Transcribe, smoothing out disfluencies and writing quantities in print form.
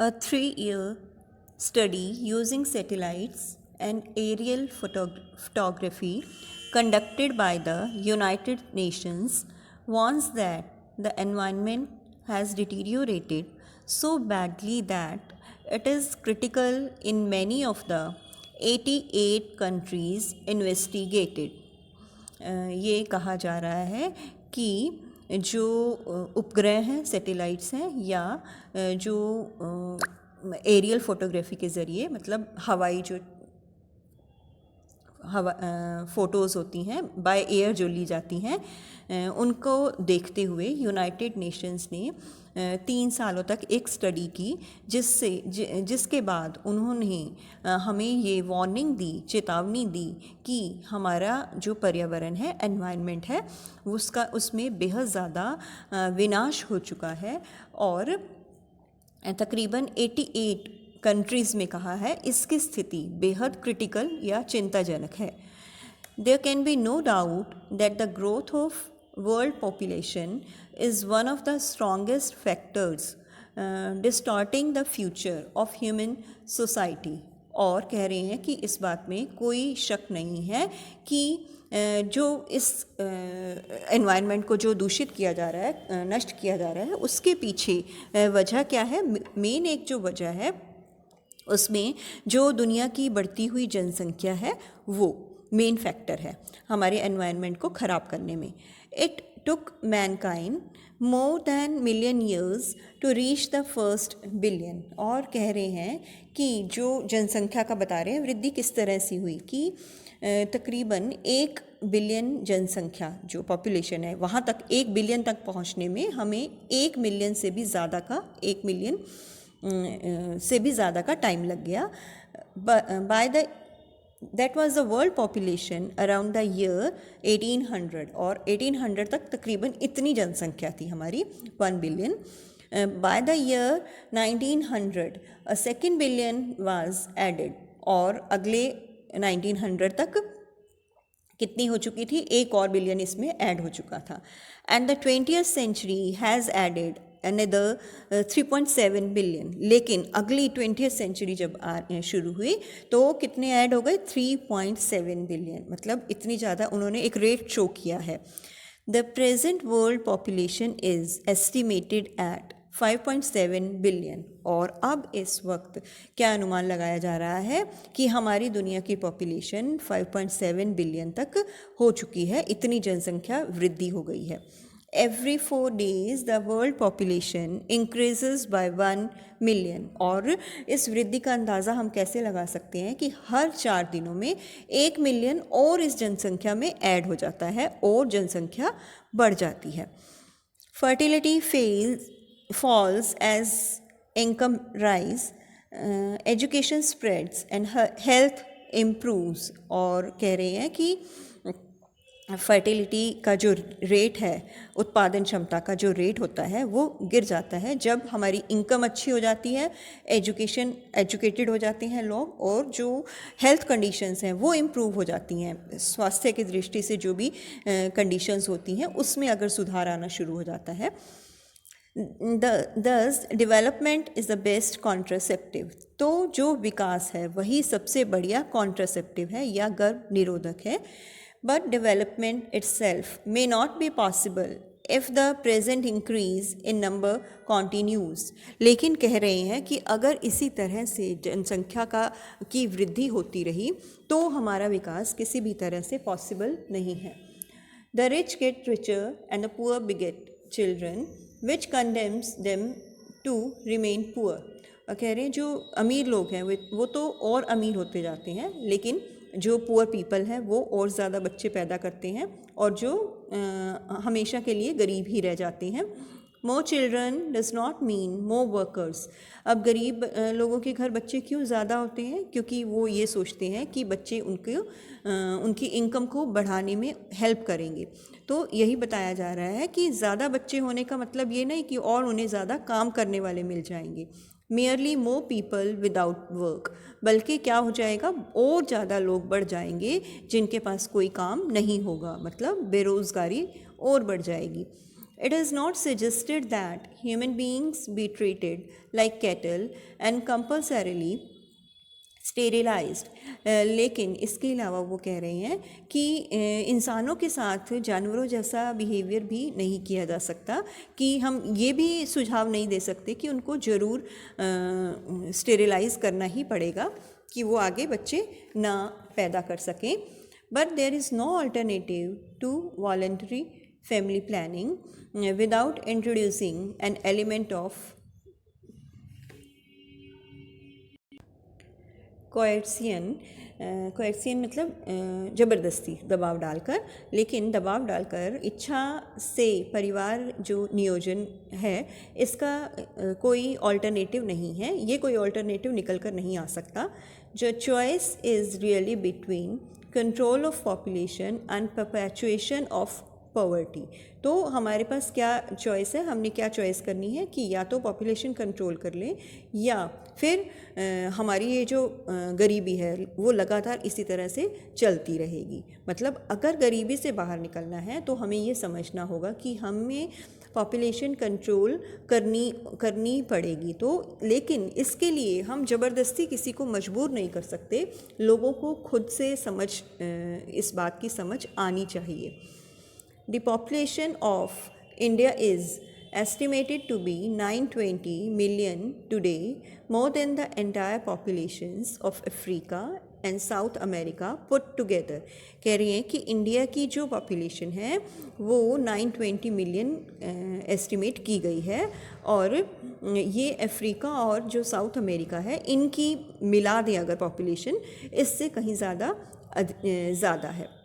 A 3-year study using satellites and aerial photography conducted by the United Nations warns that the environment has deteriorated so badly that it is critical in many of the 88 countries investigated. ये कहा जा रहा है कि जो उपग्रह हैं, satellites हैं, या जो एरियल फोटोग्राफी के ज़रिए, मतलब हवाई जो फ़ोटोज़ होती हैं बाय एयर जो ली जाती हैं, उनको देखते हुए यूनाइटेड नेशंस ने 3 सालों तक एक स्टडी की, जिसके बाद उन्होंने हमें ये वार्निंग दी, चेतावनी दी कि हमारा जो पर्यावरण है, एनवायरनमेंट है, उसमें बेहद ज़्यादा विनाश हो चुका है और तकरीबन 88 कंट्रीज़ में कहा है इसकी स्थिति बेहद क्रिटिकल या चिंताजनक है. There can be no doubt that the growth of world population is one of the strongest factors distorting the future of human society. और कह रहे हैं कि इस बात में कोई शक नहीं है कि जो इस एनवायरनमेंट को जो दूषित किया जा रहा है, नष्ट किया जा रहा है, उसके पीछे वजह क्या है. मेन एक जो वजह है उसमें जो दुनिया की बढ़ती हुई जनसंख्या है वो मेन फैक्टर है हमारे एनवायरनमेंट को ख़राब करने में. It took mankind more than million years to reach the first billion. और कह रहे हैं कि जो जनसंख्या का बता रहे हैं वृद्धि किस तरह से हुई कि तकरीबन 1 बिलियन जनसंख्या जो पॉपुलेशन है, वहाँ तक 1 बिलियन तक पहुँचने में हमें 1 मिलियन से भी ज़्यादा का 1 मिलियन से भी ज़्यादा का टाइम लग गया. By the that was the world population around the year 1800. और 1800 तक तकरीबन इतनी जनसंख्या थी हमारी, 1 billion. By the year 1900 a 2 billion was added. और अगले 1900 तक कितनी हो चुकी थी, 1 और बिलियन इसमें ऐड हो चुका था. And the 20th century has added another 3.7 billion. लेकिन अगली 20th सेंचुरी जब शुरू हुई तो कितने ऐड हो गए, 3.7 बिलियन. मतलब इतनी ज़्यादा उन्होंने एक रेट शो किया है. The present world population is estimated at 5.7 billion. और अब इस वक्त क्या अनुमान लगाया जा रहा है कि हमारी दुनिया की पॉपुलेशन 5.7 बिलियन तक हो चुकी है, इतनी जनसंख्या वृद्धि हो गई है. Every 4 days the world population increases by 1 million. और इस वृद्धि का अंदाज़ा हम कैसे लगा सकते हैं कि हर 4 दिनों में 1 मिलियन और इस जनसंख्या में ऐड हो जाता है और जनसंख्या बढ़ जाती है. Fertility falls as income rise, education spreads and health improves. और कह रहे हैं कि फर्टिलिटी का जो रेट है, उत्पादन क्षमता का जो रेट होता है वो गिर जाता है जब हमारी इनकम अच्छी हो जाती है, एजुकेटेड हो जाते हैं लोग, और जो हेल्थ कंडीशंस हैं वो इम्प्रूव हो जाती हैं. स्वास्थ्य की दृष्टि से जो भी कंडीशंस होती हैं उसमें अगर सुधार आना शुरू हो जाता है. Thus development is the best contraceptive. तो जो विकास है वही सबसे बढ़िया कॉन्ट्रासेप्टिव है या गर्भ निरोधक है. But development itself may not be possible if the present increase in number continues. लेकिन कह रहे हैं कि अगर इसी तरह से जनसंख्या की वृद्धि होती रही तो हमारा विकास किसी भी तरह से पॉसिबल नहीं है. The rich get richer and the poor beget children which condemns them to remain poor. कह रहे हैं जो अमीर लोग हैं वो तो और अमीर होते जाते हैं, लेकिन जो पुअर पीपल हैं वो और ज़्यादा बच्चे पैदा करते हैं और जो हमेशा के लिए गरीब ही रह जाते हैं. More children does not mean more workers. अब गरीब लोगों के घर बच्चे क्यों ज़्यादा होते हैं, क्योंकि वो ये सोचते हैं कि बच्चे उनकी इनकम को बढ़ाने में हेल्प करेंगे. तो यही बताया जा रहा है कि ज़्यादा बच्चे होने का मतलब ये नहीं कि और उन्हें ज़्यादा काम करने वाले मिल जाएंगे. Merely more people without work. बल्कि क्या हो जाएगा, और ज़्यादा लोग बढ़ जाएंगे जिनके पास कोई काम नहीं होगा, मतलब बेरोज़गारी और बढ़ जाएगी. It is not suggested that human beings be treated like cattle and compulsorily sterilised, लेकिन इसके अलावा वो कह रहे हैं कि इंसानों के साथ जानवरों जैसा बिहेवियर भी नहीं किया जा सकता, कि हम ये भी सुझाव नहीं दे सकते कि उनको ज़रूर स्टेरिलाइज करना ही पड़ेगा कि वो आगे बच्चे ना पैदा कर सकें. But there is no alternative to voluntary family planning without introducing an element of coercion मतलब ज़बरदस्ती, दबाव डालकर. लेकिन दबाव डालकर इच्छा से परिवार जो नियोजन है इसका कोई ऑल्टरनेटिव नहीं है, ये कोई ऑल्टरनेटिव निकल कर नहीं आ सकता. जो choice is really between control of population and perpetuation of poverty. तो हमारे पास क्या चॉइस है, हमने क्या चॉइस करनी है कि या तो पॉपुलेशन कंट्रोल कर लें या फिर हमारी ये जो गरीबी है वो लगातार इसी तरह से चलती रहेगी. मतलब अगर गरीबी से बाहर निकलना है तो हमें ये समझना होगा कि हमें पॉपुलेशन कंट्रोल करनी पड़ेगी. तो लेकिन इसके लिए हम ज़बरदस्ती किसी को मजबूर नहीं कर सकते, लोगों को खुद से इस बात की समझ आनी चाहिए. The population of India is estimated to be 920 million today, more than the entire populations of Africa and South America put together. कह रही हैं कि इंडिया की जो पॉपुलेशन है वो 920 मिलियन एस्टिमेट की गई है, और ये अफ्रीका और जो साउथ अमेरिका है इनकी मिला दें अगर पॉपुलेशन, इससे कहीं ज़्यादा है.